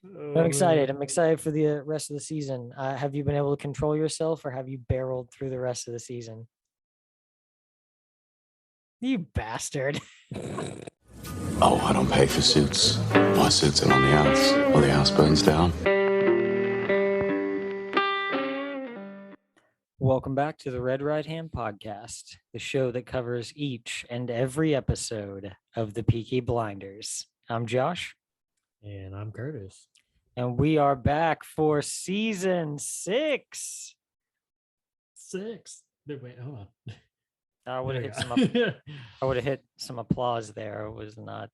I'm Oh, excited. man. I'm excited for the rest of the season. Have you been able to control yourself, or have you barreled through the rest of the season? You bastard. Oh, I don't pay for suits. My suits are on the house, or the house burns down. Welcome back to the Red Right Hand Podcast, the show that covers each and every episode of the Peaky Blinders. I'm Josh, And I'm Curtis. and we are back for season 6. 6. Wait, hold on. I would have There hit we some. go. I would have hit some applause there. I was not.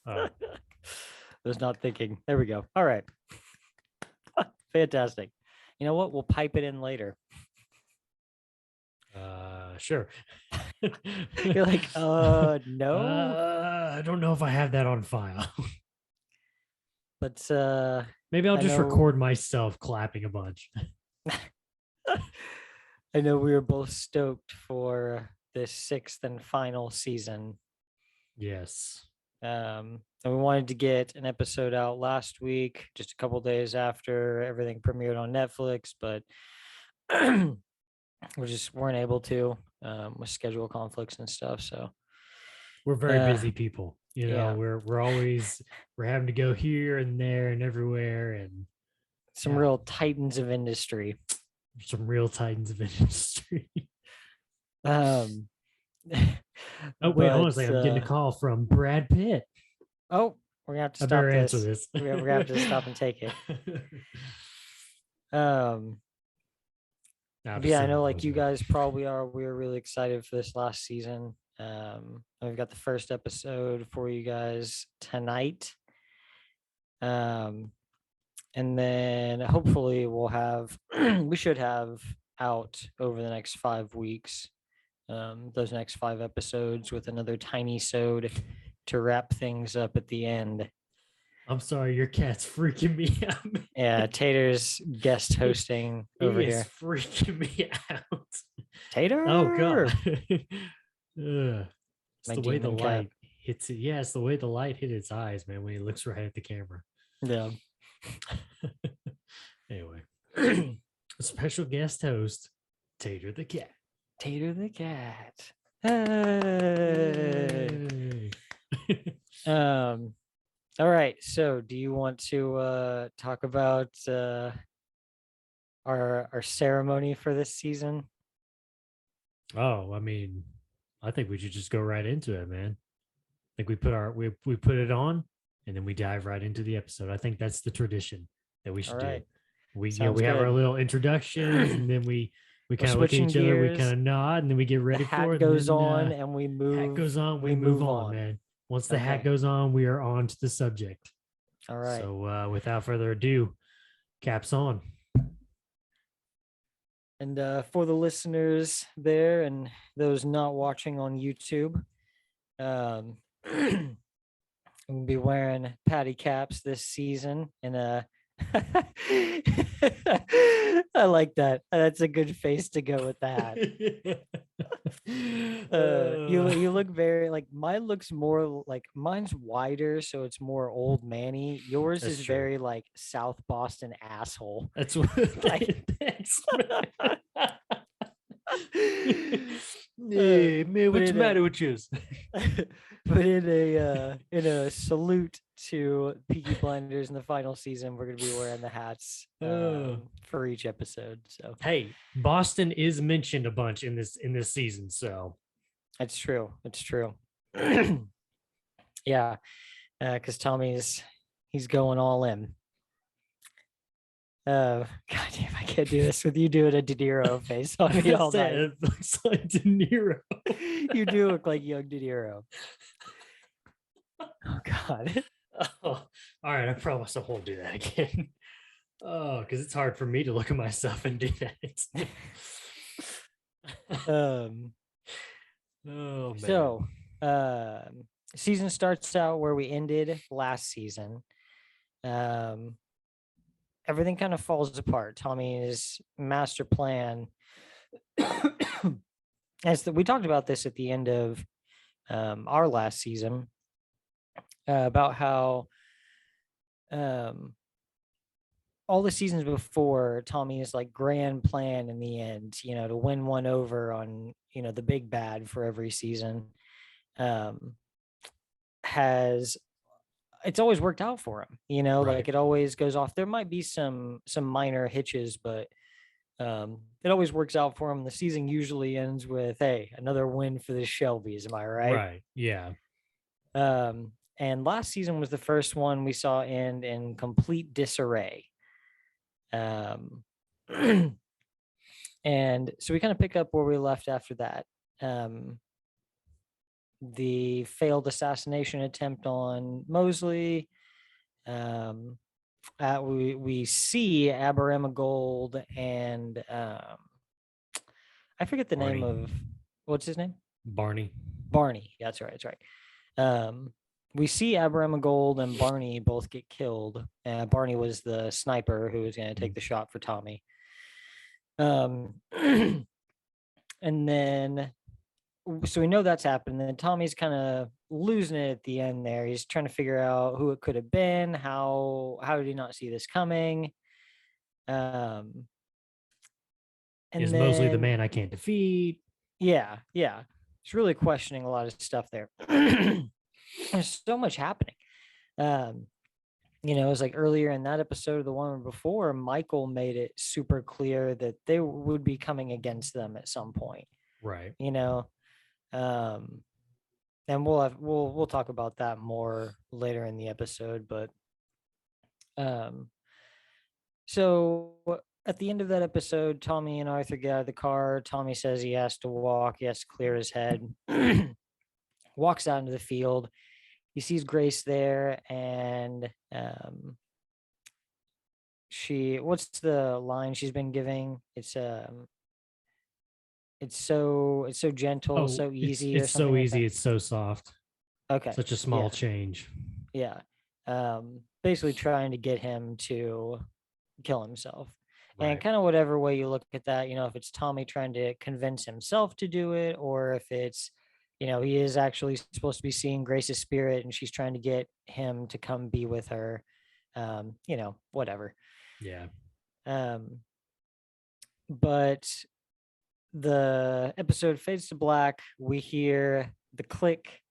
Oh, was not thinking. There we go. All right. Fantastic. You know what? We'll pipe it in later. sure. You're like, no. I don't know if I have that on file. But Maybe I'll I just know- record myself clapping a bunch. I know we were both stoked for this 6th and final season. Yes. And we wanted to get an episode out last week, just a couple days after everything premiered on Netflix, but we just weren't able to with schedule conflicts and stuff. So We're very busy people. You know, yeah. we're having to go here and there and everywhere, and some Yeah. real titans of industry. some real titans of industry. Um, Oh, wait, hold on a but, second. I'm getting a call from Brad Pitt. Oh, we're gonna have to I stop better this. answer this. We're gonna have to stop and take it. But yeah, I know like you guys probably are. We were really excited for this last season. We've got the first episode for you guys tonight. And then hopefully we'll have we should have out over the next 5 weeks. Those next 5 episodes with another tiny sode to wrap things up at the end. I'm sorry, your cat's freaking me out. Man. Yeah, Tater's guest hosting over He is here. freaking me out. Tater. Oh god. It's My the way the demon cat. light hits it. Yeah, it's the way the light hit its eyes, man, when he looks right at the camera. Yeah. Anyway, a special guest host, Tater the cat. Tater the cat. Hey. Yay. All right. So, do you want to talk about our ceremony for this season? Oh, I mean, I think we should just go right into it, man. I think we put it on and then we dive right into the episode. I think that's the tradition that we should All right. do. We Sounds we have our good. little introductions and then we kind of look at switching each other, we gears. kind of nod, and then we get ready The for hat it. goes and then, on, and we move. Hat goes on, we move on, man. Once the hat Okay. goes on, we are on to the subject. All right. So without further ado, caps on. And for the listeners there and those not watching on YouTube, we'll be wearing patty caps this season. And I like that. That's a good face to go with that. You look very like mine looks more like mine's wider, so it's more old manny. Yours That's is true. very like South Boston asshole. That's what. Thanks. Hey, man, what's the matter with you? But in a salute to Peaky Blinders in the final season, we're gonna be wearing the hats for each episode. So hey, Boston is mentioned a bunch in this season, so it's true. It's true. Yeah, because Tommy's he's going all in. God damn, I can't do this with you doing a De Niro face on me all night. It looks like De Niro. You do look like young De Niro. Oh God. Oh, all right, I promise I won't do that again. Oh, because it's hard for me to look at myself and do that. Oh man. So season starts out where we ended last season. Everything kind of falls apart. Tommy's master plan. We talked about this at the end of our last season about how all the seasons before, Tommy's like grand plan in the end, to win one over on, the big bad for every season, has it's always worked out for him, Right. like it always goes off. There might be some minor hitches, but it always works out for him. The season usually ends with, hey, another win for the Shelbys. Am I right? Right. Yeah. And last season was the first one we saw end in complete disarray. Um, and so we kind of pick up where we left after that. The failed assassination attempt on Mosley. We see Aberamagold and I forget the Barney. name of, what's his name? Barney. Barney. That's right. That's right. We see Aberamagold and Barney both get killed. Barney was the sniper who was going to take the shot for Tommy. And then, so we know that's happened. Then Tommy's kind of losing it at the end there. He's trying to figure out who it could have been. How did he not see this coming? And Is then, Mosley the man I can't defeat? Yeah. He's really questioning a lot of stuff there. There's so much happening. It was like earlier in that episode, the one before, Michael made it super clear that they would be coming against them at some point. Right. And we'll talk about that more later in the episode. But so at the end of that episode, Tommy and Arthur get out of the car. Tommy says he has to walk. He has to clear his head. Walks out into the field. He sees Grace there, and what's the line she's been giving? It's so gentle, so easy, it's so easy, it's so soft. Okay. Such a small change. Yeah. Basically trying to get him to kill himself. Right. And kind of whatever way you look at that, if it's Tommy trying to convince himself to do it, or if it's, he is actually supposed to be seeing Grace's spirit and she's trying to get him to come be with her, whatever. Yeah. But the episode fades to black. We hear the click,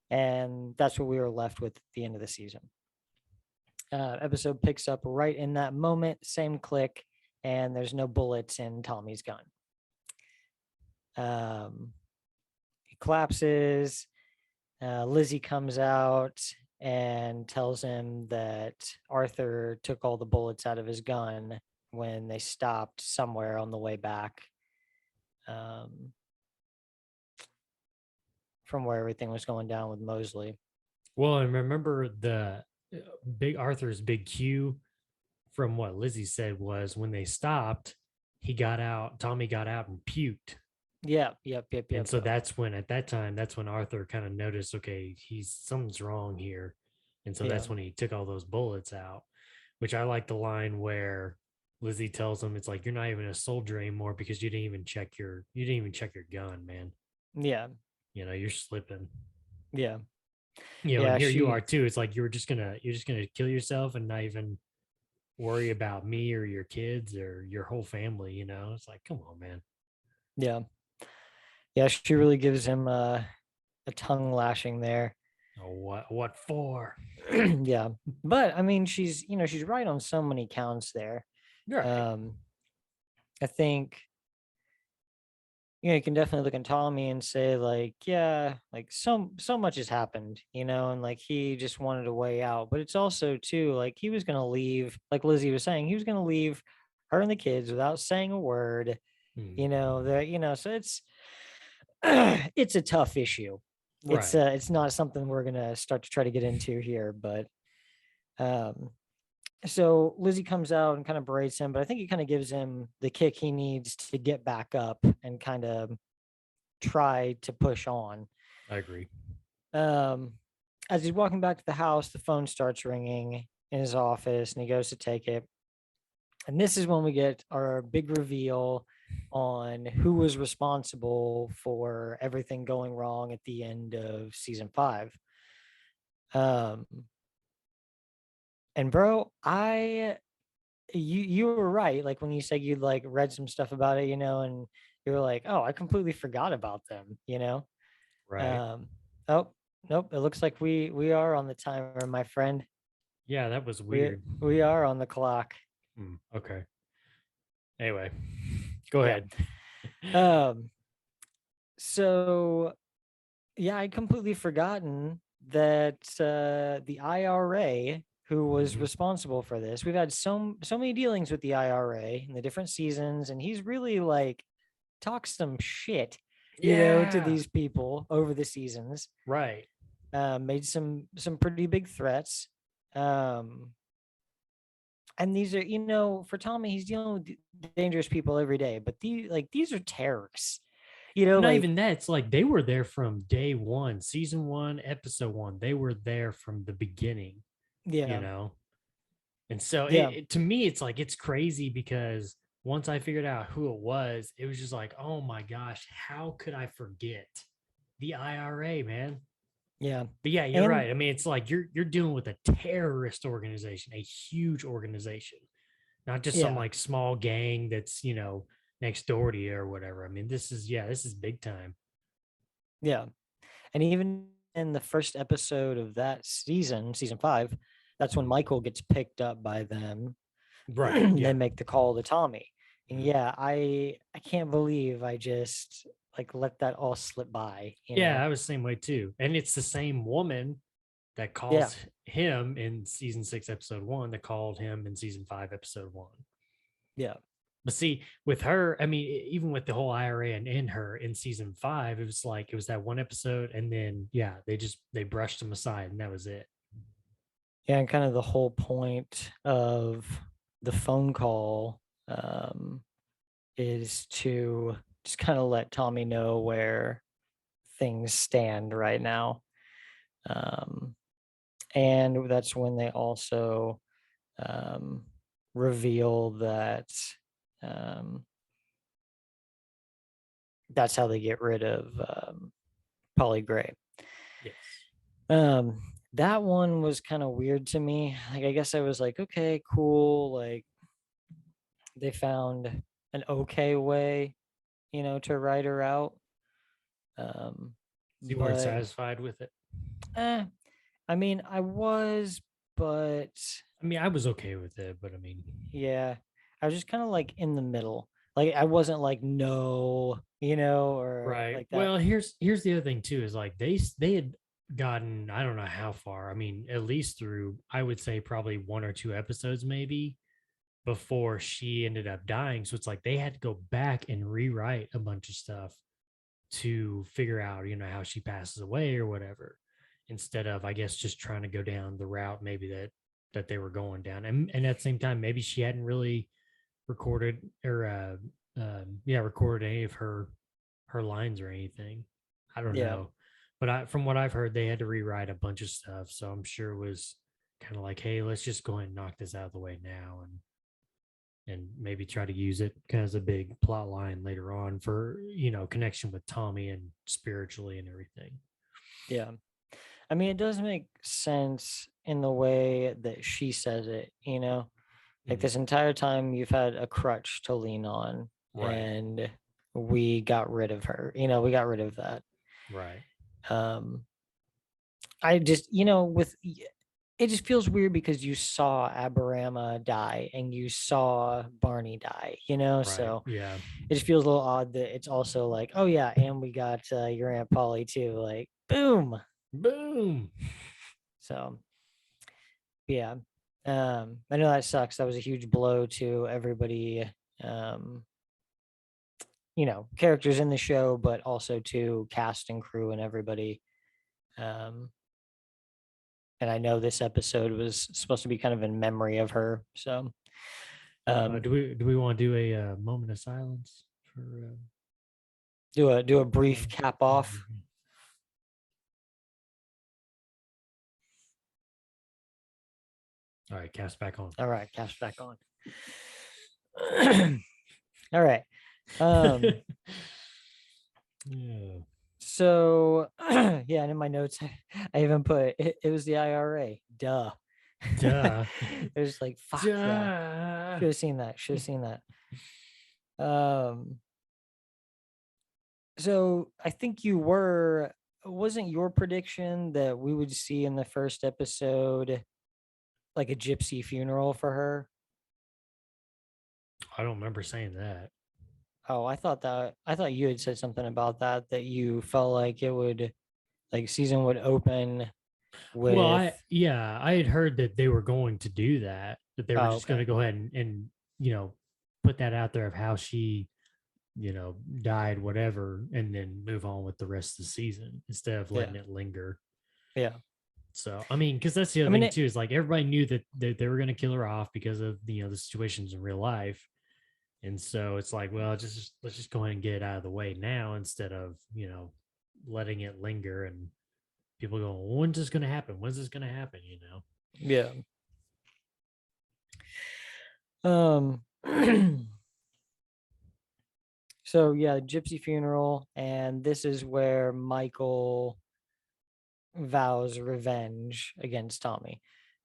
and that's what we were left with at the end of the season. Episode picks up right in that moment, same click, and there's no bullets in Tommy's gun. He collapses. Lizzie comes out and tells him that Arthur took all the bullets out of his gun when they stopped somewhere on the way back from where everything was going down with Mosley. Well, and remember the big Arthur's big cue from what Lizzie said was when they stopped, Tommy got out and puked. Yep. And so that's when, at that time, that's when Arthur kind of noticed, okay, something's wrong here. And so that's when he took all those bullets out, which I like the line where Lizzie tells him, it's like, you're not even a soldier anymore because you didn't even check your gun, man. Yeah. You're slipping. Yeah. And here you are too. It's like you're just gonna kill yourself and not even worry about me or your kids or your whole family. It's like, come on, man. Yeah, she really gives him a tongue lashing there. Oh, what for? Yeah, but I mean, she's right on so many counts there. Right. I think you can definitely look at Tommy and say like, yeah, like so much has happened, and like he just wanted a way out. But it's also too like he was gonna leave, like Lizzie was saying, he was gonna leave her and the kids without saying a word. So it's a tough issue. Right. It's not something we're gonna start to try to get into here, but so Lizzie comes out and kind of berates him, but I think it kind of gives him the kick he needs to get back up and kind of try to push on. I agree. As he's walking back to the house, the phone starts ringing in his office and he goes to take it. And this is when we get our big reveal on who was responsible for everything going wrong at the end of season 5. And bro, you were right. Like when you said you'd like read some stuff about it, and you were like, oh, I completely forgot about them, Right. Oh, nope. It looks like we are on the timer, my friend. Yeah, that was We weird. we are on the clock. Okay. Anyway, go Yeah. ahead. So yeah, I completely forgotten that the IRA, who was responsible for this, we've had so many dealings with the IRA in the different seasons, and he's really like talked some shit, to these people over the seasons. Right. Made some pretty big threats. And these are, for Tommy, he's dealing with dangerous people every day, but these are terrorists. Not Like, even that. It's like they were there from day one, season 1, episode 1. They were there from the beginning, yeah, And so yeah, to me, it's like it's crazy because once I figured out who it was just like, oh my gosh, how could I forget the IRA, man? yeah. But yeah, you're And right. I mean, it's like you're dealing with a terrorist organization, a huge organization, not just some yeah, like small gang that's next door to you or whatever. I mean, this is big time. yeah. And even in the first episode of that season 5, that's when Michael gets picked up by them. Right. And they Yeah. make the call to Tommy. And Mhm. yeah, I can't believe I just like let that all slip by, Yeah, I was the same way too. And it's the same woman that Yeah, calls him in season 6, episode 1, that called him in season 5, episode 1. yeah, But see, with her, I mean, even with the whole IRA and in her in season 5, it was like it was that one episode, and then yeah, they brushed him aside, and that was it. yeah. And kind of the whole point of the phone call is to just kind of let Tommy know where things stand right now. And that's when they also um, reveal that um, that's how they get rid of Polly Gray. Yes. That one was kind of weird to me. Like, I guess I was like, okay, cool. Like, they found an okay way, to write her out. Um, So you weren't but satisfied with it? eh, I mean, I was, but I mean, I was okay with it, but I mean, yeah, I was just kind of like in the middle. Like, I wasn't like no, or right. like that. Well, here's the other thing too, is like they had gotten, I don't know how far. I mean, at least through, I would say probably 1 or 2 episodes maybe, before she ended up dying. So it's like they had to go back and rewrite a bunch of stuff to figure out, how she passes away or whatever, instead of, I guess, just trying to go down the route maybe that they were going down. And at the same time, maybe she hadn't really recorded or recorded any of her lines or anything. I don't Yeah, know. But from what I've heard, they had to rewrite a bunch of stuff. So I'm sure it was kind of like, hey, let's just go ahead and knock this out of the way now, and maybe try to use it as a big plot line later on for connection with Tommy and spiritually and everything. yeah. I mean, it does make sense in the way that she says it, like this entire time you've had a crutch to lean on, Right. and we got rid of her. We got rid of that. Right. I just, with it just feels weird because you saw Aberama die and you saw Barney die, Right. so Yeah. it just feels a little odd that it's also like, oh yeah, and we got your Aunt Polly too, like boom. Boom. So yeah, I know that sucks. That was a huge blow to everybody, um, characters in the show, but also to cast and crew and everybody. Um, and I know this episode was supposed to be kind of in memory of her. So, Do we want to do a moment of silence for do a brief cap off. All right, cast back on. All right, cast back on. All right. Yeah. So yeah, and in my notes, I even put it was the IRA. Duh. Duh. It was like, fuck yeah. Should have seen that. Should have seen that. So I think wasn't your prediction that we would see in the first episode like a gypsy funeral for her? I don't remember saying that. Oh, I thought you had said something about that you felt like it would, like, season would open with. Well, I had heard that they were going to do that they were just going to go ahead and put that out there of how she died, whatever, and then move on with the rest of the season instead of letting it linger. Yeah. So, I mean, because that's the other thing too, is like everybody knew that they were going to kill her off because of the situations in real life. And so it's like, well, let's just go ahead and get it out of the way now instead of, letting it linger and people going, well, when's this going to happen? When's this going to happen? Yeah. So yeah, gypsy funeral, and this is where Michael vows revenge against Tommy.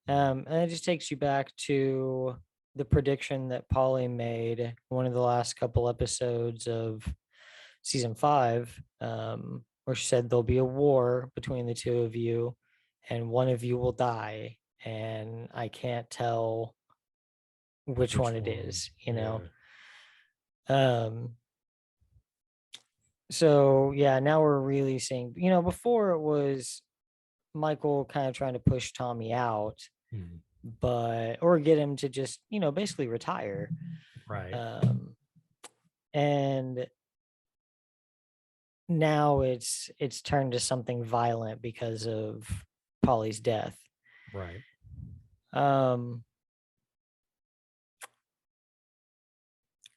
And it just takes you back to the prediction that Polly made one of the last couple episodes of season 5, where she said there'll be a war between the two of you and one of you will die, and I can't tell which one it is, so yeah, now we're really seeing, before it was Michael kind of trying to push Tommy out, or get him to just, basically retire. Right. And now it's turned to something violent because of Polly's death. Right.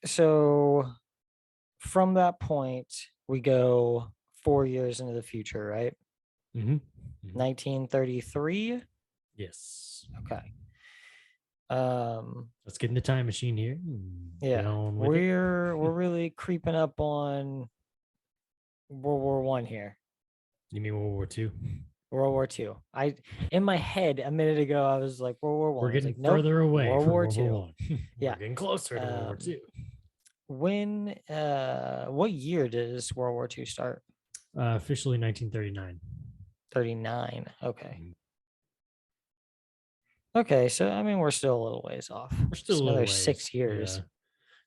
So from that point, we go 4 years into the future, right? 1933. Yes. Okay. Let's get in the time machine here. Yeah, we're really creeping up on World War One here. You mean World War II? World War II. In my head a minute ago, I was like World War One. We're getting further away World from War World II. War One. We're getting closer to World War II. When? What year does World War II start? Officially 1939. 39. Okay. Okay, so I mean, we're still a little ways off. We're still another 6 years.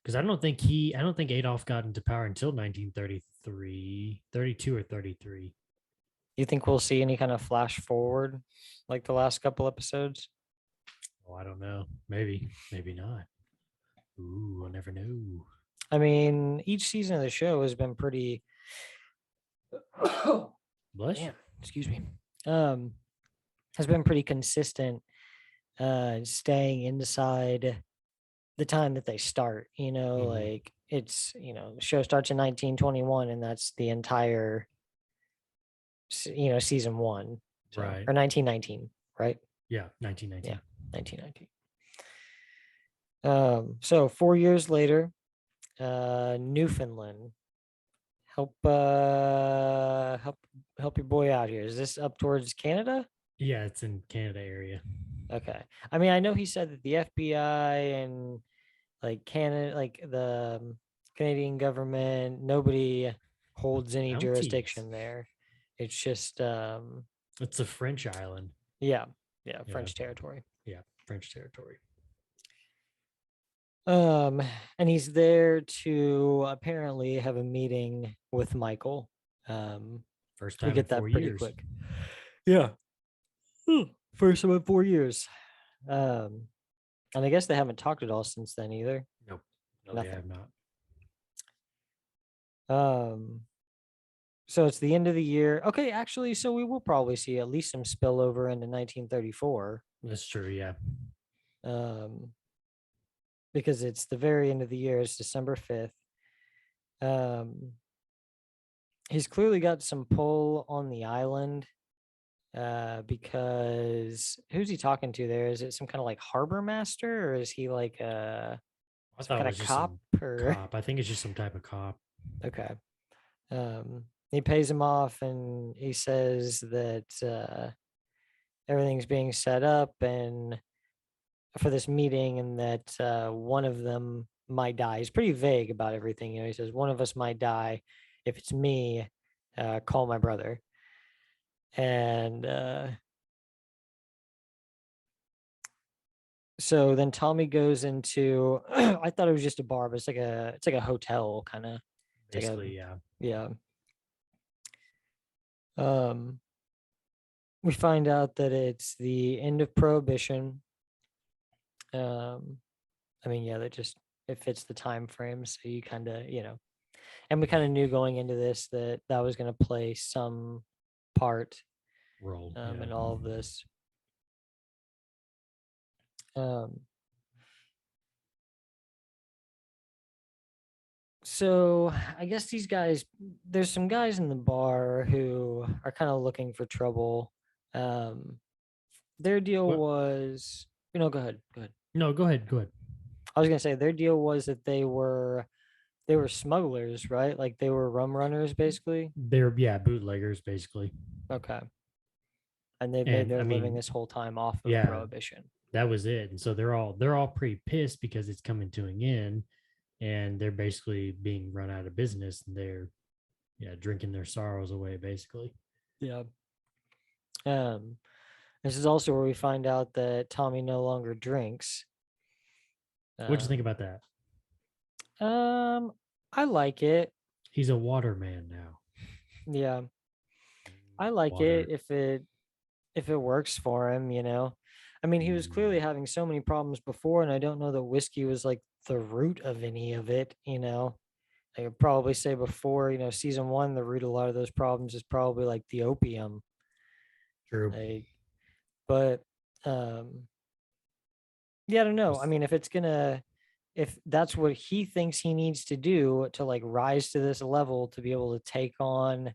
Because I don't think Adolf got into power until 1933, 32 or 33. You think we'll see any kind of flash forward like the last couple episodes? Oh, I don't know. Maybe not. Ooh, I'll never know. I mean, each season of the show has been pretty. Bless you. Excuse me. Has been pretty consistent, staying inside the time that they start. Like it's the show starts in 1921, and that's the entire season 1, right? Or 1919, right? Yeah, 1919. Yeah, 1919. So 4 years later, Newfoundland. Help your boy out here. Is this up towards Canada? Yeah, it's in Canada area. Okay. I mean, I know he said that the FBI and like Canada, like the Canadian government, nobody holds any jurisdiction there. It's just it's a French island. Yeah, French territory. Yeah, French territory. And he's there to apparently have a meeting with Michael. First time we get in 4 that pretty years. quick. Yeah. First time in 4 years. And I guess they haven't talked at all since then either. Nope. No, they have not. So it's the end of the year. Okay, actually, so we will probably see at least some spillover into 1934. That's true, yeah. Because it's the very end of the year. It's December 5th. He's clearly got some pull on the island. Because who's he talking to there? Is it some kind of like harbor master, or is he like I thought it was just cop? Cop. I think it's just some type of cop. Okay. He pays him off, and he says that everything's being set up and for this meeting, and that one of them might die. He's pretty vague about everything. He says one of us might die. If it's me, call my brother. And so then Tommy goes into I thought it was just a bar, but it's like a hotel kind of. Basically, yeah. Yeah. We find out that it's the end of Prohibition. I mean, yeah, that just it fits the time frame. So you kind of, and we kind of knew going into this that was going to play some part Role in all of this. So I guess these guys, there's some guys in the bar who are kind of looking for trouble. Their deal was, go ahead. No, go ahead. I was gonna say their deal was that they were smugglers, right? Like they were rum runners, basically. They're bootleggers, basically. Okay. And they've made their living this whole time off of Prohibition. That was it. And so they're all pretty pissed because it's coming to an end, and they're basically being run out of business, and they're drinking their sorrows away, basically. Yeah. This is also where we find out that Tommy no longer drinks. What'd you think about that? I like it. He's a water man now. Yeah. I like it if it works for him, I mean, he was clearly having so many problems before, and I don't know that whiskey was like the root of any of it, I would probably say before, season 1, the root of a lot of those problems is probably like the opium. True. But yeah, I don't know. I mean, if that's what he thinks he needs to do to like rise to this level to be able to take on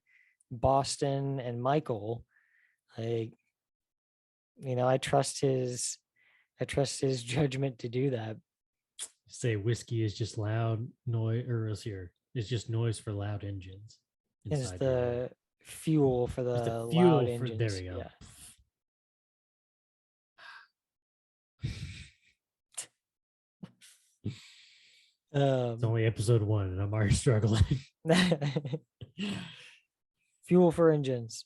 Boston and Michael, I trust his judgment to do that. Say whiskey is just loud noise, or else here it's just noise for loud engines. Is the fuel for the loud engines. There we go. Yeah. It's only episode 1 and I'm already struggling. Fuel for engines.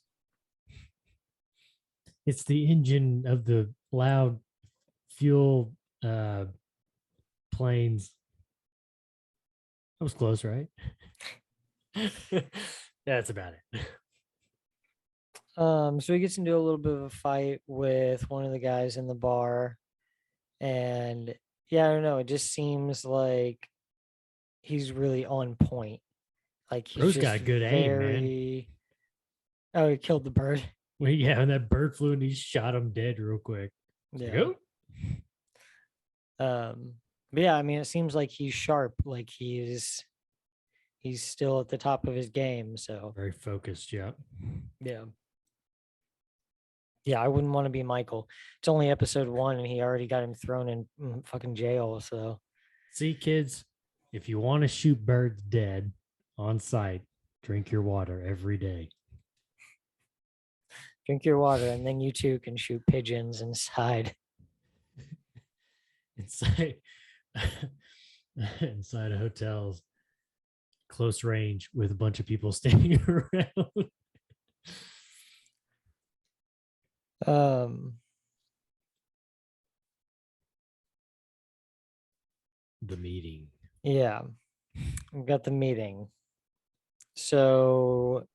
It's the engine of the loud fuel planes. That was close, right? That's about it. So he gets into a little bit of a fight with one of the guys in the bar, and yeah, I don't know, it just seems like he's really on point. Like he's got good aim, man. Oh, he killed the bird. Well, yeah, and that bird flew and he shot him dead real quick. Yeah. But yeah, I mean, it seems like he's sharp. Like he's still at the top of his game. So very focused. Yeah. Yeah. Yeah, I wouldn't want to be Michael. It's only episode 1 and he already got him thrown in fucking jail. So see, kids, if you want to shoot birds dead on sight, drink your water every day. Drink your water, and then you too can shoot pigeons inside. Inside of hotels, close range with a bunch of people standing around. The meeting. Yeah, we've got the meeting. So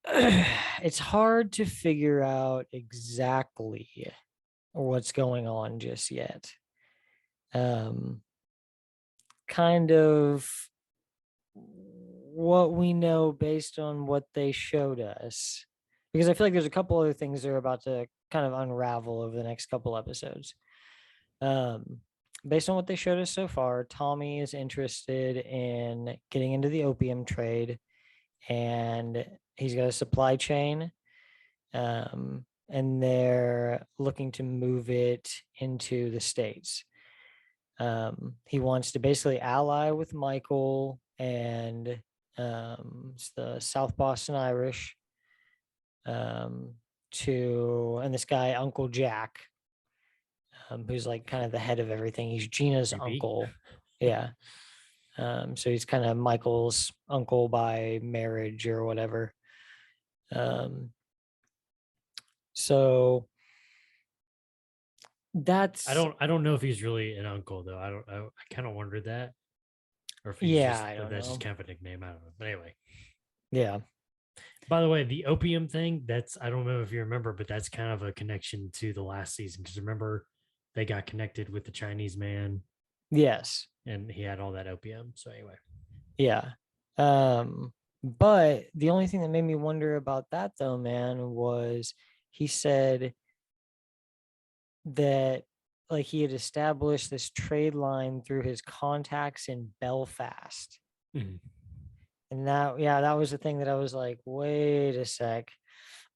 it's hard to figure out exactly what's going on just yet. Kind of what we know based on what they showed us, because I feel like there's a couple other things they're about to kind of unravel over the next couple episodes. Based on what they showed us so far, Tommy is interested in getting into the opium trade, and he's got a supply chain, and they're looking to move it into the States. He wants to basically ally with Michael and the South Boston Irish, and this guy, Uncle Jack, who's like kind of the head of everything. He's Gina's Creepy. uncle. Yeah. So he's kind of Michael's uncle by marriage or whatever. So that's I don't know if he's really an uncle though. I kind of wondered that, or if he's yeah, I don't that's know. just kind of a nickname. I don't know. But anyway, Yeah. by the way, the opium thing, that's, I don't know if you remember, but that's kind of a connection to the last season, because remember they got connected with the Chinese man Yes. and he had all that opium. So anyway, Yeah. But the only thing that made me wonder about that though, man, was he said that like he had established this trade line through his contacts in Belfast. Mhm. And that was the thing that I was like, wait a sec.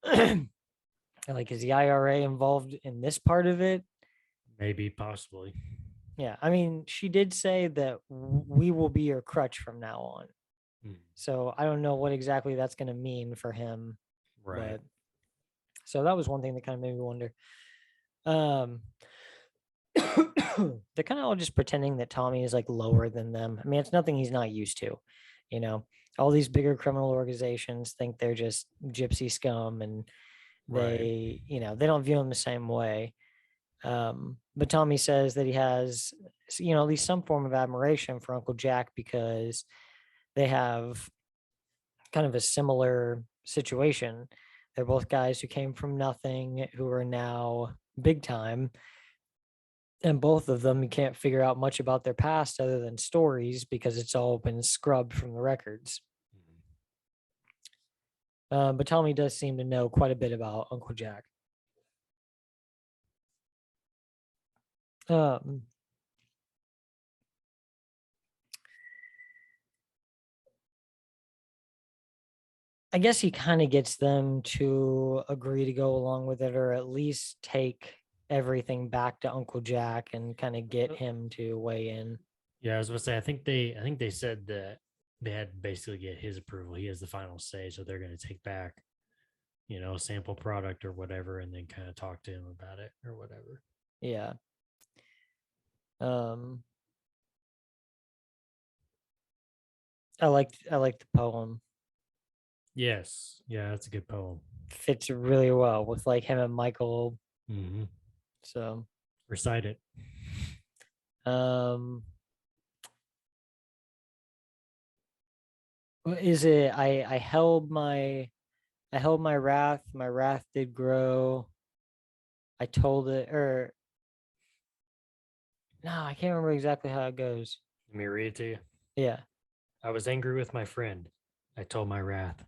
Like, is the IRA involved in this part of it? Maybe, possibly. Yeah. I mean, she did say that we will be your crutch from now on. So I don't know what exactly that's going to mean for him. Right. But so that was one thing that kind of made me wonder. They're kind of all just pretending that Tommy is like lower than them. I mean, it's nothing he's not used to. You know, all these bigger criminal organizations think they're just gypsy scum, and they, they don't view him the same way. But Tommy says that he has, at least some form of admiration for Uncle Jack because they have kind of a similar situation. They're both guys who came from nothing, who are now big time. And both of them, you can't figure out much about their past other than stories because it's all been scrubbed from the records. But Tommy does seem to know quite a bit about Uncle Jack. I guess he kind of gets them to agree to go along with it, or at least take everything back to Uncle Jack and kind of get him to weigh in. Yeah, I was going to say, I think they said that they had to basically get his approval. He has the final say, so they're going to take back, a sample product or whatever, and then kind of talk to him about it or whatever. Yeah. I like the poem. Yes. Yeah, that's a good poem. Fits really well with like him and Michael. Mm-hmm. So recite it. Is it I held my wrath, my wrath did grow. I told it, or no, I can't remember exactly how it goes. Let me read it to you. Yeah. I was angry with my friend. I told my wrath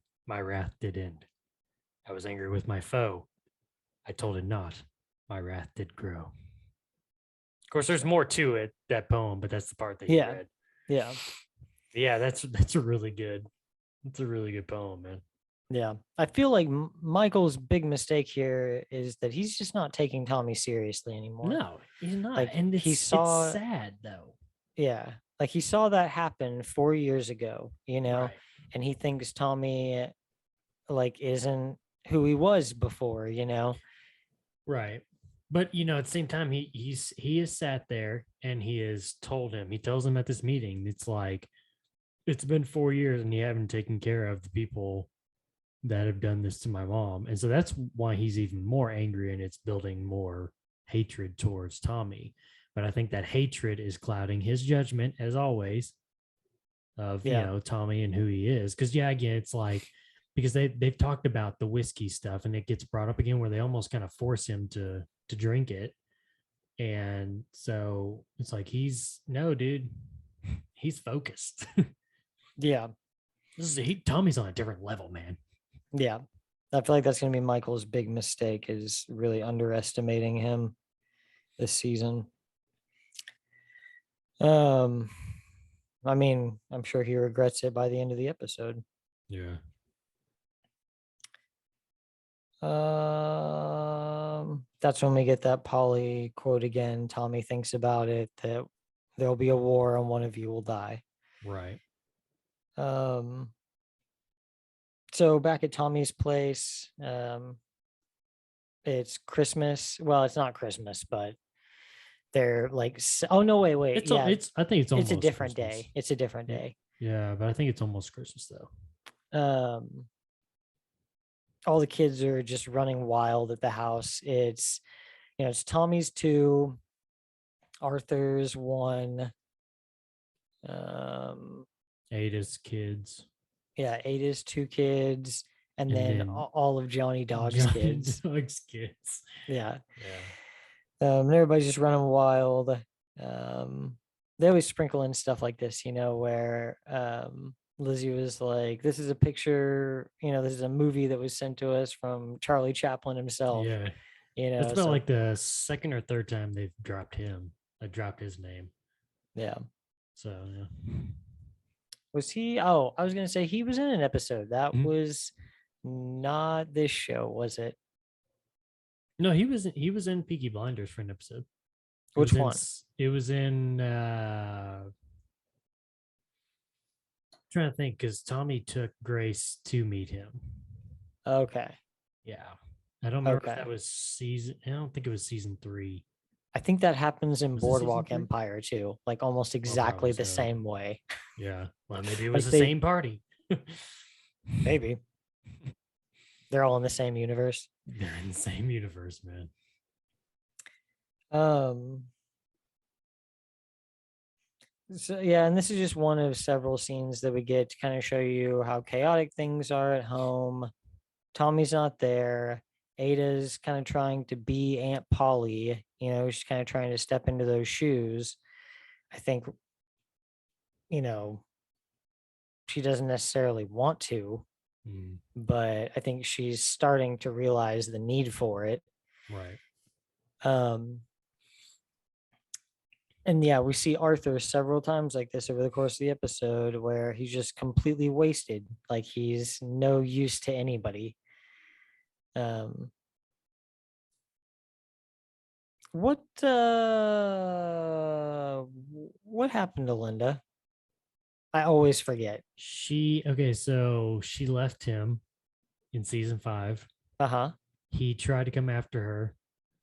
did end. I was angry with my foe. I told it not. My wrath did grow. Of course, there's more to it, that poem, but that's the part that you read. Yeah. Yeah, that's a really good. It's a really good poem, man. Yeah. I feel like Michael's big mistake here is that he's just not taking Tommy seriously anymore. No, he's not. Like, and it's sad though. Yeah. Like he saw that happen 4 years ago, Right. and he thinks Tommy like isn't who he was before, Right. But at the same time, he has sat there and he tells him at this meeting, it's like, it's been 4 years and you haven't taken care of the people that have done this to my mom. And so that's why he's even more angry, and it's building more hatred towards Tommy. But I think that hatred is clouding his judgment, as always, of Tommy and who he is. Because again, it's like, because they've talked about the whiskey stuff, and it gets brought up again where they almost kind of force him to drink it. And so it's like, dude, he's focused. Yeah. Tommy's on a different level, man. Yeah. I feel like that's going to be Michael's big mistake, is really underestimating him this season. I mean, I'm sure he regrets it by the end of the episode. Yeah. That's when we get that Polly quote again. Tommy thinks about it, that there'll be a war and one of you will die. Right. So back at Tommy's place, it's Christmas. Well, it's not Christmas, but they're like, oh no, wait. It's Yeah, it's. I think it's almost it's a different Christmas. day. It's a different day. Yeah, but I think it's almost Christmas though. All the kids are just running wild at the house. It's, it's Tommy's 2, Arthur's 1, Ada's kids. yeah, Ada's 2 kids, and And then then all of Johnny Dog's Johnny kids. Dog's kids. Yeah. Yeah. And everybody's just running wild. They always sprinkle in stuff like this, where Lizzie was like, this is a picture, this is a movie that was sent to us from Charlie Chaplin himself. Yeah. It's about like the second or third time they've dropped him. I dropped his name. Yeah. So yeah. Was he? Oh, I was gonna say he was in an episode. That was not this show, was it? No, he was in Peaky Blinders for an episode. Which one? It was in trying to think, because Tommy took Grace to meet him. Okay. Yeah. I don't remember if that was season. I don't think it was season 3. I think that happens in Boardwalk Empire too, like almost exactly the same way. Yeah. Well, maybe it was the same party. Maybe. They're all in the same universe. They're in the same universe, man. So yeah, and this is just one of several scenes that we get to kind of show you how chaotic things are at home. Tommy's not there. Ada's kind of trying to be Aunt Polly, she's kind of trying to step into those shoes. I think, she doesn't necessarily want to, but I think she's starting to realize the need for it. Right. And yeah, we see Arthur several times like this over the course of the episode where he's just completely wasted. Like he's no use to anybody. What happened to Linda? I always forget. So she left him in season 5. He tried to come after her.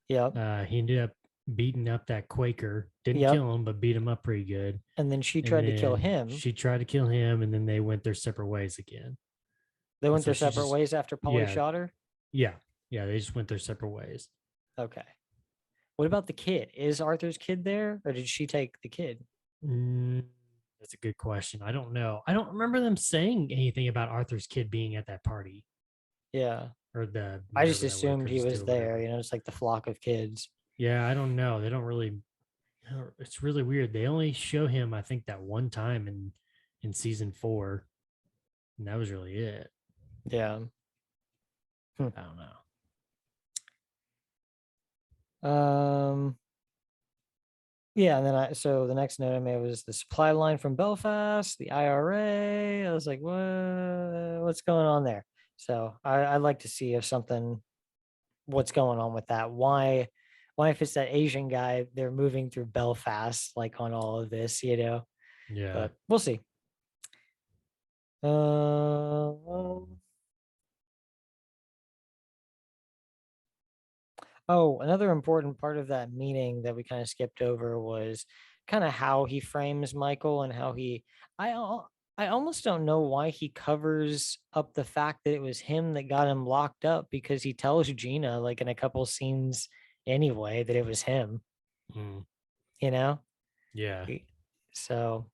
Yep. He ended up beating up that Quaker. Didn't kill him, but beat him up pretty good. And then she tried to kill him. She tried to kill him, and then they went their separate ways again. They went their separate ways after Polly shot her? Yeah. Yeah, they just went their separate ways. Okay. What about the kid? Is Arthur's kid there, or did she take the kid? That's a good question. I don't know. I don't remember them saying anything about Arthur's kid being at that party. Yeah. Or I just assumed he was there. It's like the flock of kids. Yeah, I don't know. They don't really. It's really weird. They only show him, I think, that one time in season 4, and that was really it. Yeah. I don't know. Yeah, and then so the next note I made was the supply line from Belfast, the IRA. I was like, what's going on there? So I'd like to see what's going on with that. Why if it's that Asian guy, they're moving through Belfast, like on all of this, Yeah. But we'll see. Oh, another important part of that meeting that we kind of skipped over was kind of how he frames Michael and how I almost don't know why he covers up the fact that it was him that got him locked up, because he tells Gina like in a couple scenes anyway that it was him. Yeah. So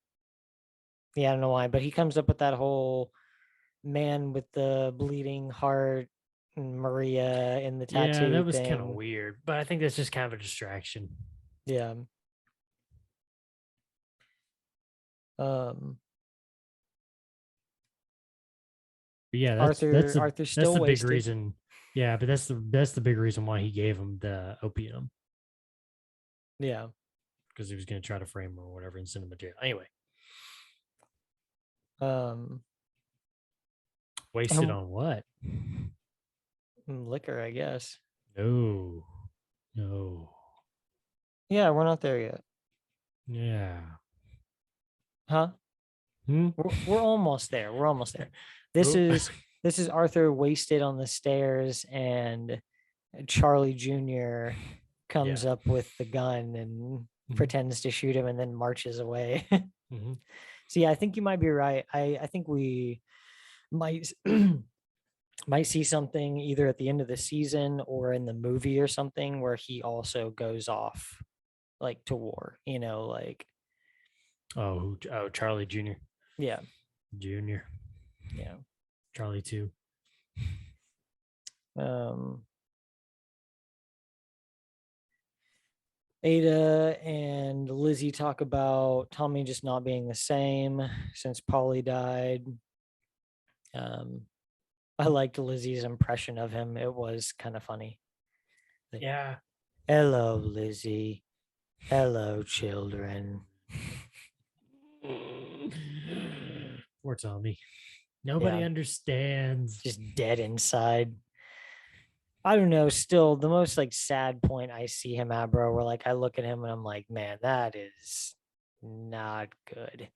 yeah, I don't know why, but he comes up with that whole man with the bleeding heart, Maria in the tattoo. Yeah, that was kind of weird, but I think that's just kind of a distraction. Yeah. Yeah, Arthur's still the wasted. big reason. Yeah, but that's the big reason why he gave him the opium. Yeah, because he was going to try to frame him or whatever and send him to jail. Anyway, wasted on what? Liquor, I guess. No. Yeah, we're not there yet. Yeah. Huh? We're almost there. We're almost there. This is Arthur wasted on the stairs, and Charlie Jr. comes up with the gun and pretends to shoot him and then marches away. So yeah, I think you might be right. I think we might might see something either at the end of the season or in the movie or something where he also goes off like to war, like Charlie Jr. Yeah. Junior. Yeah. Charlie too. Ada and Lizzie talk about Tommy just not being the same since Polly died. I liked Lizzie's impression of him. It was kind of funny. Yeah. Hello, Lizzie. Hello, children. Poor Tommy. Nobody understands. Just dead inside. I don't know. Still, the most like sad point I see him at, bro, where like I look at him and I'm like, man, that is not good.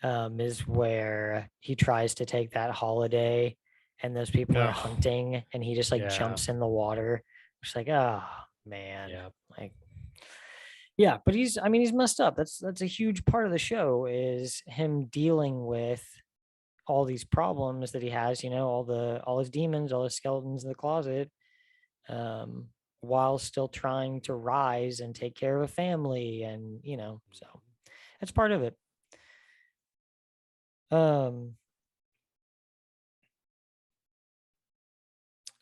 Is where he tries to take that holiday and those people are hunting and he just like jumps in the water. It's like, oh man. Like, yeah, but he's messed up. That's a huge part of the show is him dealing with all these problems that he has, all his demons, all his skeletons in the closet, while still trying to rise and take care of a family. And, so that's part of it.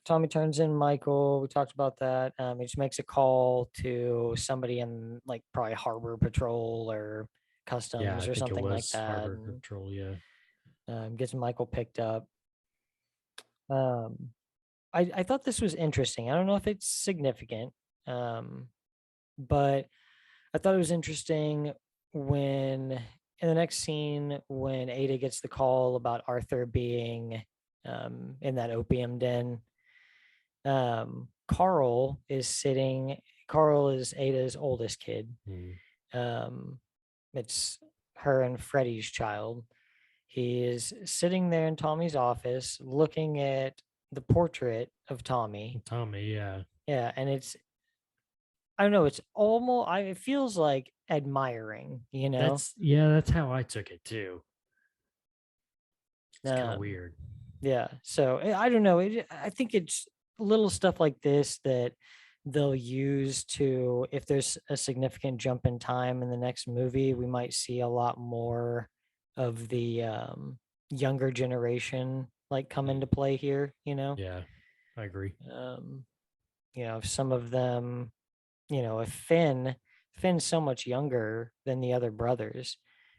Tommy turns in Michael. We talked about that. He just makes a call to somebody in like probably Harbor Patrol or Customs or something like that. Harbor Patrol, gets Michael picked up. I thought this was interesting. I don't know if it's significant, but I thought it was interesting when in the next scene when Ada gets the call about Arthur being in that opium den. Carl is Ada's oldest kid. It's her and Freddie's child. He is sitting there in Tommy's office looking at the portrait of Tommy. Yeah. Yeah, and I don't know, it's almost it feels like admiring, That's how I took it too. It's kind of weird. Yeah. So I don't know. I think it's little stuff like this that they'll use to, if there's a significant jump in time in the next movie, we might see a lot more of the younger generation like come into play here, Yeah, I agree. Some of them, if Finn's so much younger than the other brothers,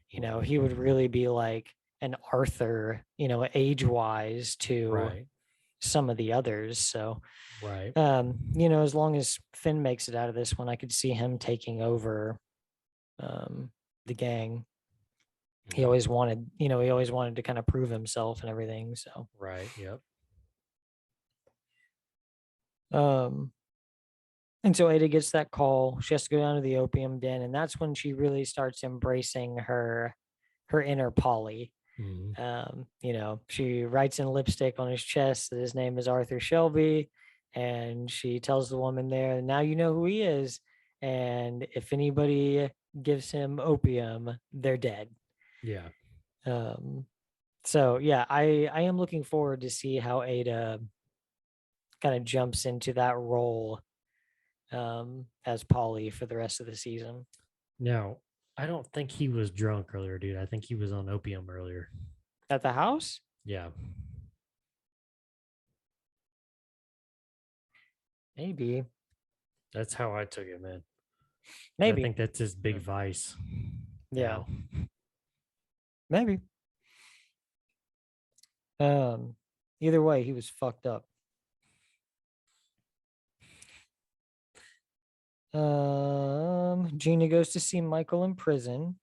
he would really be like an Arthur, age-wise to some of the others. So as long as Finn makes it out of this one, I could see him taking over the gang. He always wanted to kind of prove himself and everything. So and so Ada gets that call. She has to go down to the opium den, and that's when she really starts embracing her inner Polly. She writes in lipstick on his chest that his name is Arthur Shelby, and she tells the woman there, now you know who he is, and if anybody gives him opium, they're dead. So yeah, I am looking forward to see how Ada kind of jumps into that role as Polly for the rest of the season. Now, I don't think he was drunk earlier, dude. I think he was on opium earlier. At the house? Yeah. Maybe. That's how I took it, man. Maybe. I think that's his big vice. Yeah. Maybe. Either way, he was fucked up. Gina goes to see Michael in prison.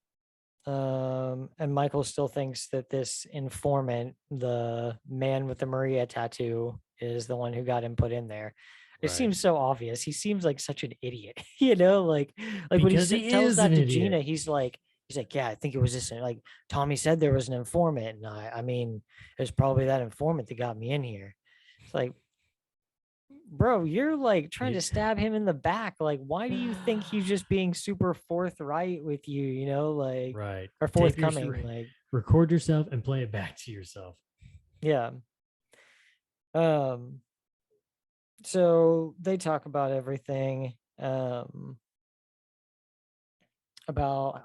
And Michael still thinks that this informant, the man with the Maria tattoo, is the one who got him put in there. It seems so obvious. He seems like such an idiot, like when he tells that to Gina, he's like, yeah, I think it was this. Like Tommy said, there was an informant, and I mean, it was probably that informant that got me in here. It's like, bro, you're like trying to stab him in the back. Like, why do you think he's just being super forthright with you, you know, like, right. or forthcoming, like, record yourself and play it back to yourself. yeah. So they talk about everything, about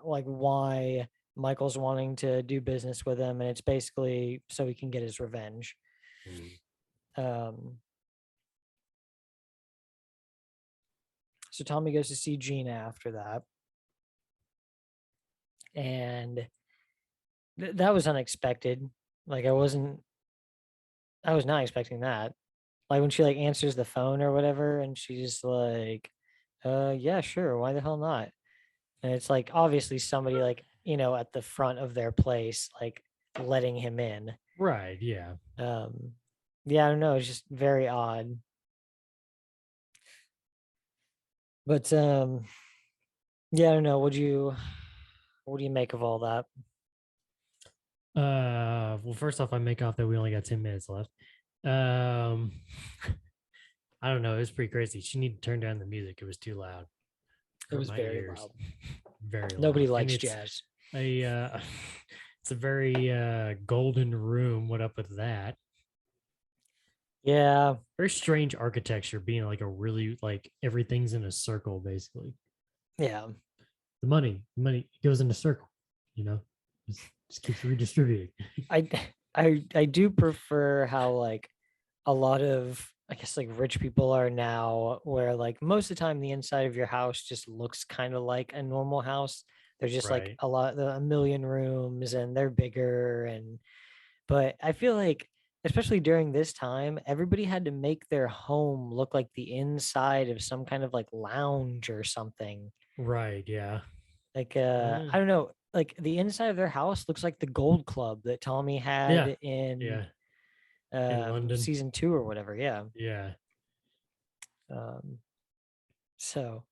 like why Michael's wanting to do business with him, and it's basically so he can get his revenge. So Tommy goes to see Gina after that, and that was unexpected. Like I was not expecting that. Like when she like answers the phone or whatever, and she's like, yeah, sure, why the hell not? And it's like obviously somebody like, you know, at the front of their place, like letting him in. Right, yeah. Yeah, I don't know, it's just very odd. But yeah, I don't know. What do you make of all that? Well, first off, I make off that we only got 10 minutes left. I don't know. It was pretty crazy. She needed to turn down the music. It was too loud. It was very loud. Very loud. Nobody likes jazz. It's a very golden room. What up with that? Yeah. Very strange architecture, being like a really like everything's in a circle, basically. Yeah. The money goes in a circle, you know, just keeps redistributing. I do prefer how like a lot of, I guess, like rich people are now, where like most of the time the inside of your house just looks kind of like a normal house. They're just like a million rooms, and they're bigger, and but I feel like especially during this time, everybody had to make their home look like the inside of some kind of like lounge or something. Right, yeah. Like I don't know, like the inside of their house looks like the Gold Club that Tommy had in London season 2 or whatever. Yeah. So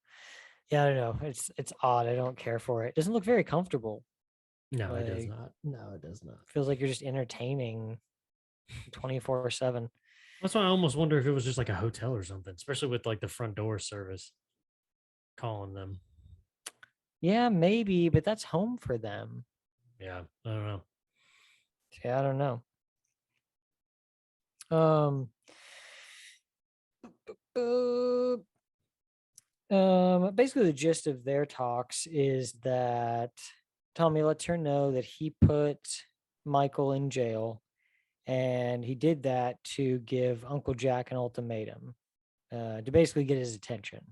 yeah, I don't know. It's odd. I don't care for it. It doesn't look very comfortable. No, it does not. No, it does not. Feels like you're just entertaining 24/7. That's why I almost wonder if it was just like a hotel or something, especially with like the front door service calling them. Yeah, maybe, but that's home for them. Yeah, I don't know. Yeah, I don't know. Basically the gist of their talks is that Tommy lets her know that he put Michael in jail, and he did that to give Uncle Jack an ultimatum, to basically get his attention.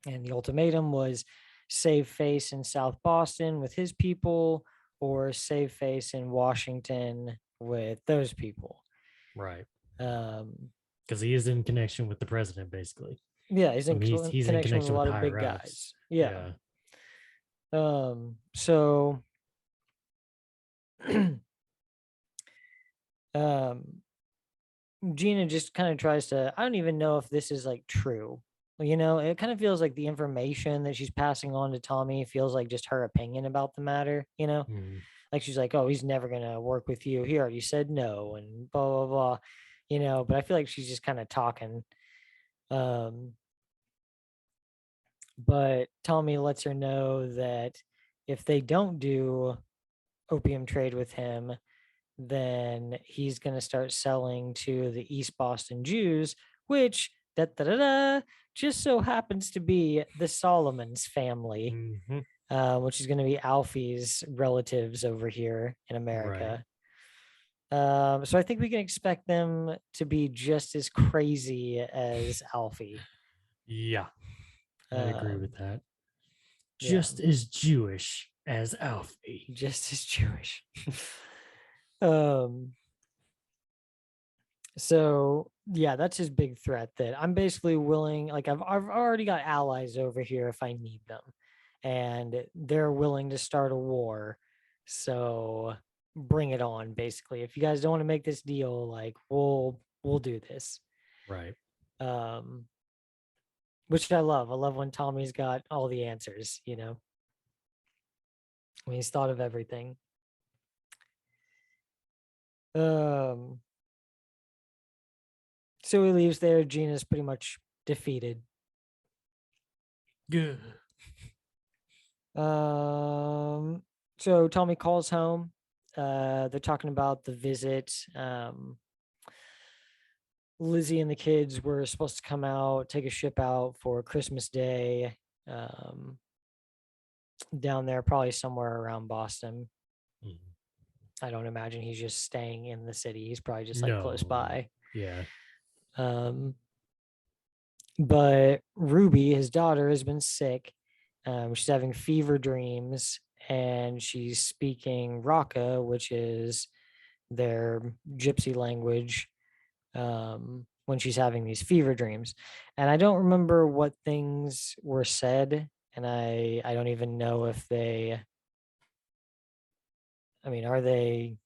And the ultimatum was save face in South Boston with his people, or save face in Washington with those people. Right. Because he is in connection with the president, basically. Yeah, he's in connection with a lot of big guys. Yeah. So Gina just kind of tries to, I don't even know if this is like true. You know, it kind of feels like the information that she's passing on to Tommy feels like just her opinion about the matter, you know? Like she's like, oh, he's never going to work with you. He already said no, and blah, blah, blah, you know, but I feel like she's just kind of talking. But Tommy lets her know that if they don't do opium trade with him, then he's going to start selling to the East Boston Jews, which just so happens to be the Solomon's family, which is going to be Alfie's relatives over here in America. Right. So I think we can expect them to be just as crazy as Alfie. Yeah, I agree with that. Just as Jewish as Alfie. Just as Jewish. So yeah, that's his big threat, that I'm basically willing, like I've already got allies over here if I need them, and they're willing to start a war. So bring it on, basically. If you guys don't want to make this deal, like we'll do this. Right. Which I love. I love when Tommy's got all the answers, you know. When he's thought of everything. So he leaves there. Gina's pretty much defeated. Good. So Tommy calls home. They're talking about the visit. Lizzie and the kids were supposed to come out, take a ship out for Christmas Day. Down there, probably somewhere around Boston. I don't imagine he's just staying in the city. He's probably just like close by. Yeah. But Ruby, his daughter, has been sick. She's having fever dreams, and she's speaking Raka, which is their gypsy language, when she's having these fever dreams. And I don't remember what things were said, and I don't even know if they, I mean, are they,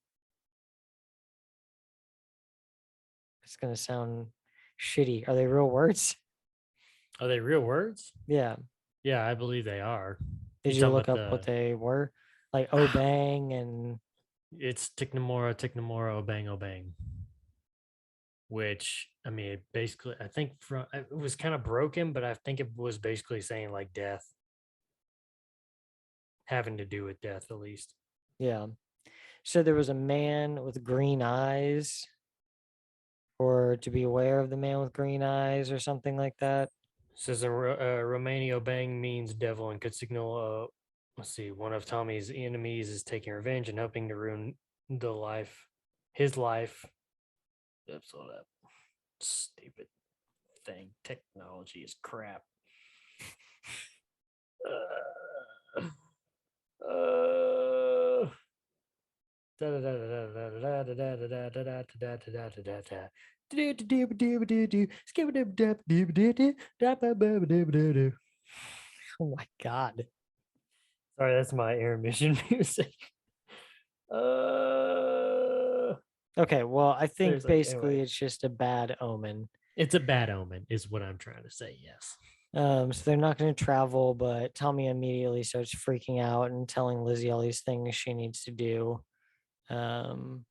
it's going to sound shitty. Are they real words? Are they real words? Yeah. Yeah, I believe they are. Did you look up what they were? Like Obang and... It's Tiknamora, Obang, Obang. Which, I mean, it basically, I think it was kind of broken, but I think it was basically saying like death. Having to do with death, at least. Yeah. So there was a man with green eyes, or to be aware of the man with green eyes, or something like that. It says in Romania, Obang means devil and could signal, let's see, one of Tommy's enemies is taking revenge and hoping to ruin his life. Episode up. Stupid thing. Technology is crap. Oh my God. Sorry, that's my intermission music. Okay, well, I think Seriously, basically anyway. it's just a bad omen. It's a bad omen, is what I'm trying to say. Yes. So they're not going to travel, but Tommy immediately starts freaking out and telling Lizzie all these things she needs to do. Because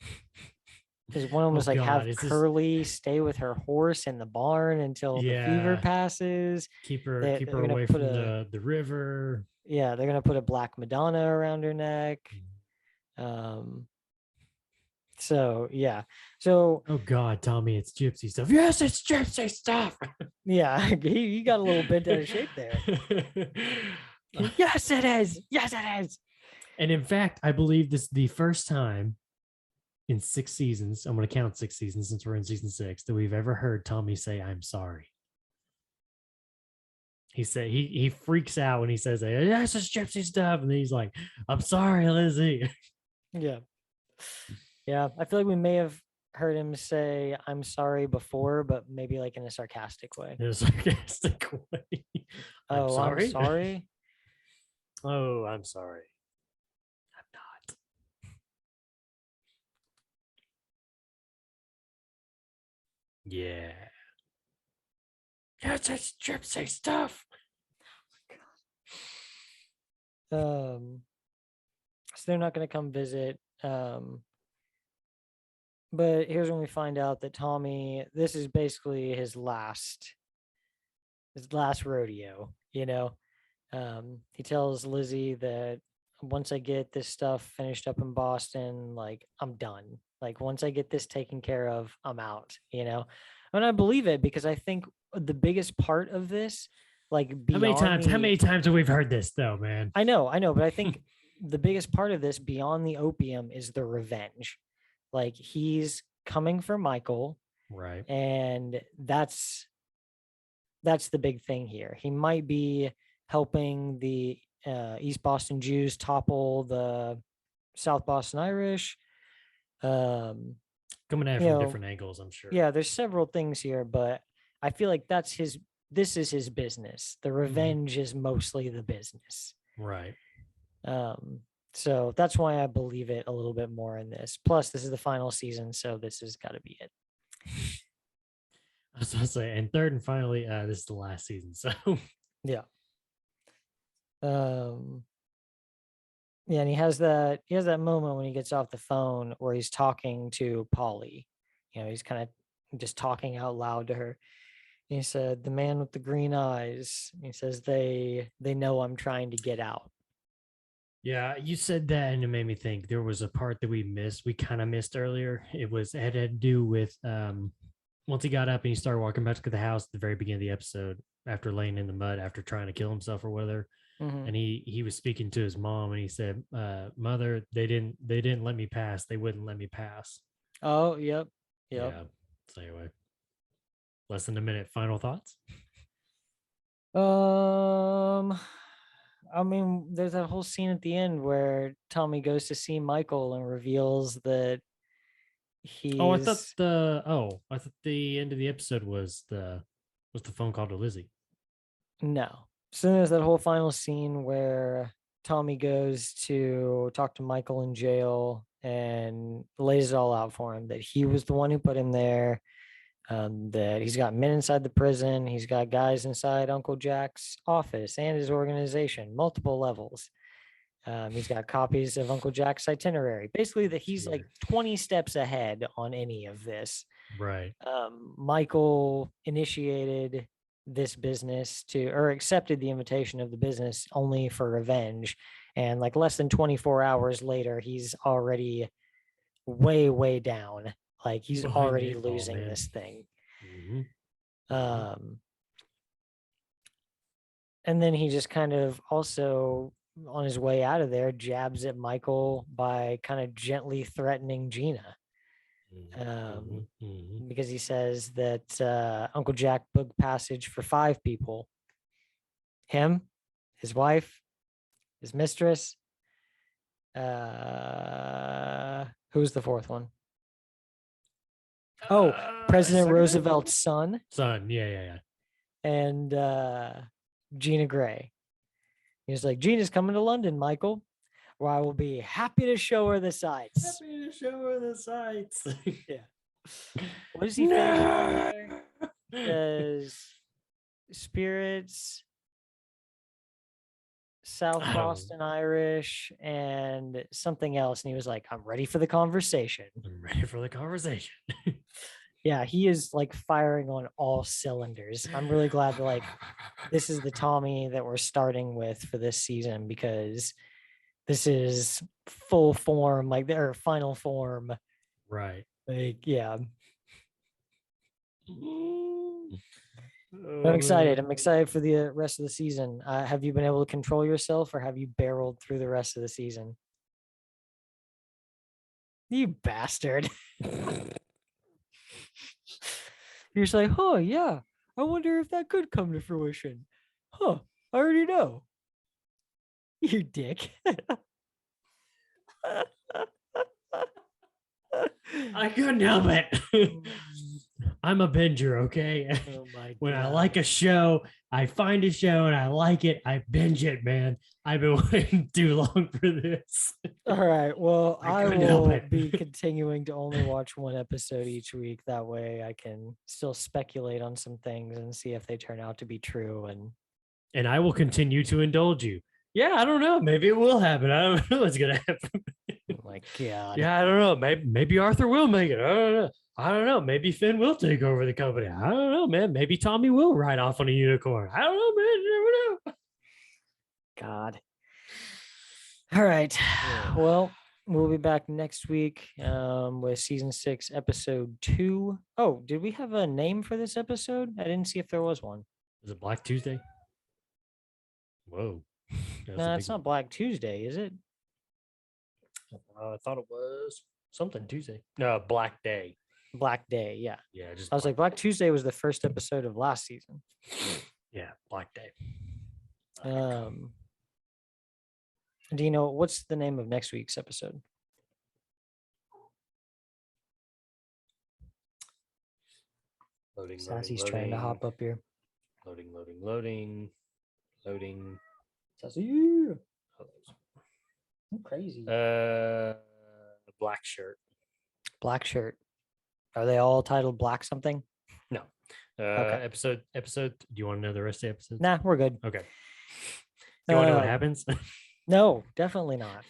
one of them was like, have Curly stay with her horse in the barn until the fever passes. Keep her away from the river. Yeah, they're gonna put a black Madonna around her neck. So yeah. So oh God, Tommy, it's gypsy stuff. Yes, it's gypsy stuff. Yeah, he got a little bent out of shape there. Yes, it is. Yes, it is. And in fact, I believe this is the first time in 6 seasons, I'm going to count 6 seasons since we're in season 6, that we've ever heard Tommy say, "I'm sorry." He freaks out when he says, "Yes, it's gypsy stuff," and then he's like, "I'm sorry, Lizzie." Yeah. I feel like we may have heard him say "I'm sorry" before, but maybe like in a sarcastic way. In a sarcastic way. I'm sorry. Oh, I'm sorry. I'm not. Yeah. Yes, it's gypsy stuff. So they're not going to come visit. But here's when we find out that Tommy, this is basically his last rodeo, you know. He tells Lizzie that once I get this stuff finished up in Boston, like I'm done. Like once I get this taken care of, I'm out, you know. And I believe it, because I think the biggest part of this, like beyond how many times have we heard this though, man? I know, but I think the biggest part of this beyond the opium is the revenge. Like he's coming for Michael, right? And that's the big thing here. He might be helping the East Boston Jews topple the South Boston Irish. Coming at it from different angles, I'm sure. Yeah, there's several things here, but I feel like this is his business. The revenge is mostly the business. Right. So that's why I believe it a little bit more in this. Plus, this is the final season, so this has got to be it. I was going to say, and third and finally, this is the last season. So yeah. Yeah, and he has that moment when he gets off the phone where he's talking to Polly. You know, he's kind of just talking out loud to her. He said, "The man with the green eyes." He says, they know I'm trying to get out. Yeah, you said that, and it made me think there was a part that we missed. We kind of missed earlier. It had to do with once he got up and he started walking back to the house at the very beginning of the episode after laying in the mud after trying to kill himself or whatever. Mhm. And he was speaking to his mom and he said, "Mother, they didn't let me pass. They wouldn't let me pass." Oh, yep. Yeah. So anyway, less than a minute. Final thoughts? I mean, there's that whole scene at the end where Tommy goes to see Michael and reveals that Oh, I he's thought the end of the episode was the phone call to Lizzie. no. So there's that whole final scene where Tommy goes to talk to Michael in jail and lays it all out for him that he was the one who put him there. That he's got men inside the prison. He's got guys inside Uncle Jack's office and his organization, multiple levels. He's got copies of Uncle Jack's itinerary. Basically, that he's like 20 steps ahead on any of this. Right. Michael initiated this business or accepted the invitation of the business only for revenge. And like less than 24 hours later, he's already way down. Like he's already losing this thing. Mm-hmm. And then he just kind of also on his way out of there jabs at Michael by kind of gently threatening Gina. Because he says that Uncle Jack booked passage for 5 people. Him, his wife, his mistress. Who's the 4th one? Oh, President Roosevelt's son. Yeah. And Gina Gray. He's like, "Gina's coming to London, Michael, where I will be happy to show her the sights." Yeah. What does he finish? Says spirits, South Boston Irish, and something else. And he was like, "I'm ready for the conversation." Yeah, he is like firing on all cylinders. I'm really glad that like this is the Tommy that we're starting with for this season, because this is full form, like their final form. Right. Like, yeah. Oh, I'm excited. I'm excited for the rest of the season. Have you been able to control yourself, or have you barreled through the rest of the season? You bastard. You're just like, "Oh yeah, I wonder if that could come to fruition. Huh, I already know." You dick. I couldn't help it. I'm a binger, okay? Oh my when God. I like a show, I find a show and I like it, I binge it, man. I've been waiting too long for this. All right. Well, I will it. be continuing to only watch one episode each week. That way I can still speculate on some things and see if they turn out to be true. And I will continue to indulge you. Yeah, I don't know. Maybe it will happen. I don't know what's gonna happen. Oh my God. Yeah, I don't know. Maybe Arthur will make it. I don't know. Maybe Finn will take over the company. I don't know, man. Maybe Tommy will ride off on a unicorn. I don't know, man. You never know. God. All right. Well, we'll be back next week with season 6, episode 2. Oh, did we have a name for this episode? I didn't see if there was one. Is it Black Tuesday? Whoa. No, it's not Black Tuesday, is it? I thought it was something Tuesday. No, Black Day. Black Day, yeah. Yeah, just I was like, Black Tuesday was the first episode of last season. Yeah, Black Day. Do you know what's the name of next week's episode? Loading. Sassy's trying to hop up here. Loading. Sassy. I'm crazy. Black shirt. Black shirt. Are they all titled Black something? No. Okay. Episode. Do you want to know the rest of the episodes? Nah, we're good. Okay. Do you want to know what happens? No, definitely not.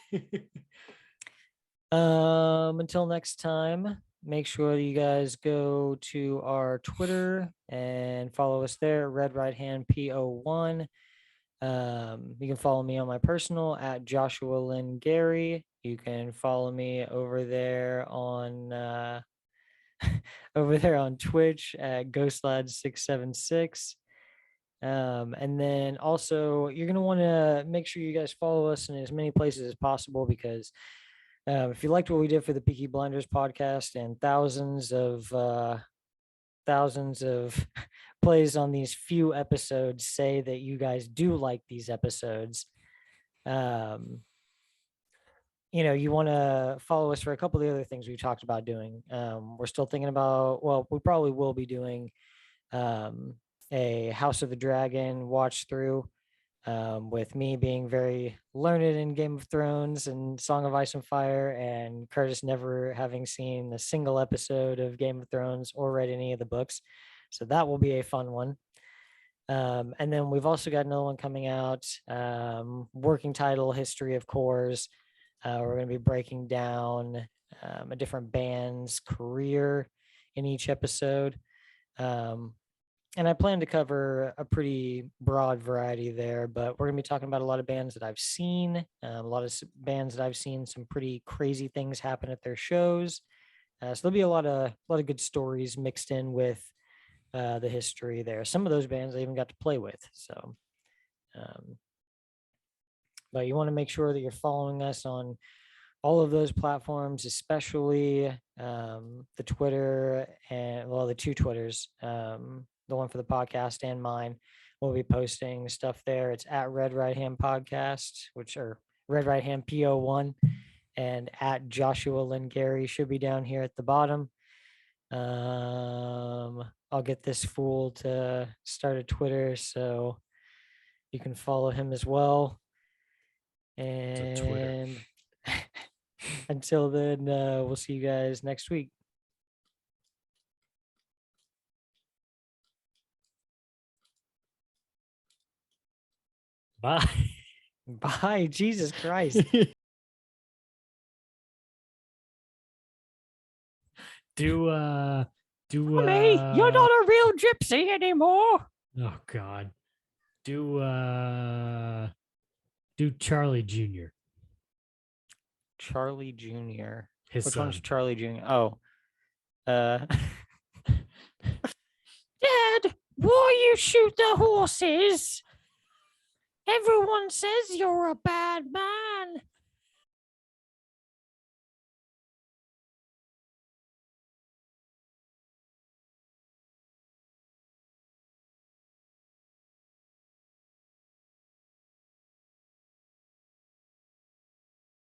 Until next time, make sure that you guys go to our Twitter and follow us there, Red Right Hand PO1. You can follow me on my personal at Joshua Lynn Gary. You can follow me over there on Twitch at GhostLad676. And then also you're going to want to make sure you guys follow us in as many places as possible, because if you liked what we did for the Peaky Blinders podcast and thousands of plays on these few episodes say that you guys do like these episodes, you want to follow us for a couple of the other things we talked about doing. We're still thinking about, well, we probably will be doing a House of the Dragon watch through, with me being very learned in Game of Thrones and Song of Ice and Fire, and Curtis never having seen a single episode of Game of Thrones or read any of the books. So that will be a fun one. And then we've also got another one coming out, working title, History of Cores. We're going to be breaking down a different band's career in each episode. And I plan to cover a pretty broad variety there, but we're going to be talking about a lot of bands that I've seen, a lot of bands that I've seen some pretty crazy things happen at their shows. So there'll be a lot of good stories mixed in with the history there. Some of those bands I even got to play with. So, but you want to make sure that you're following us on all of those platforms, especially the Twitter and, well, the two Twitters, the one for the podcast and mine. We'll be posting stuff there. It's at Red Right Hand Podcast, which are Red Right Hand PO1, and at Joshua Lynn Gary should be down here at the bottom. I'll get this fool to start a Twitter so you can follow him as well. And until then, we'll see you guys next week. Bye. Bye. Jesus Christ. Hey, you're not a real gypsy anymore. Oh God. Do Charlie Jr. Charlie Jr. His Which son. one's Charlie Jr.? Oh. Dad, why you shoot the horses? Everyone says you're a bad man.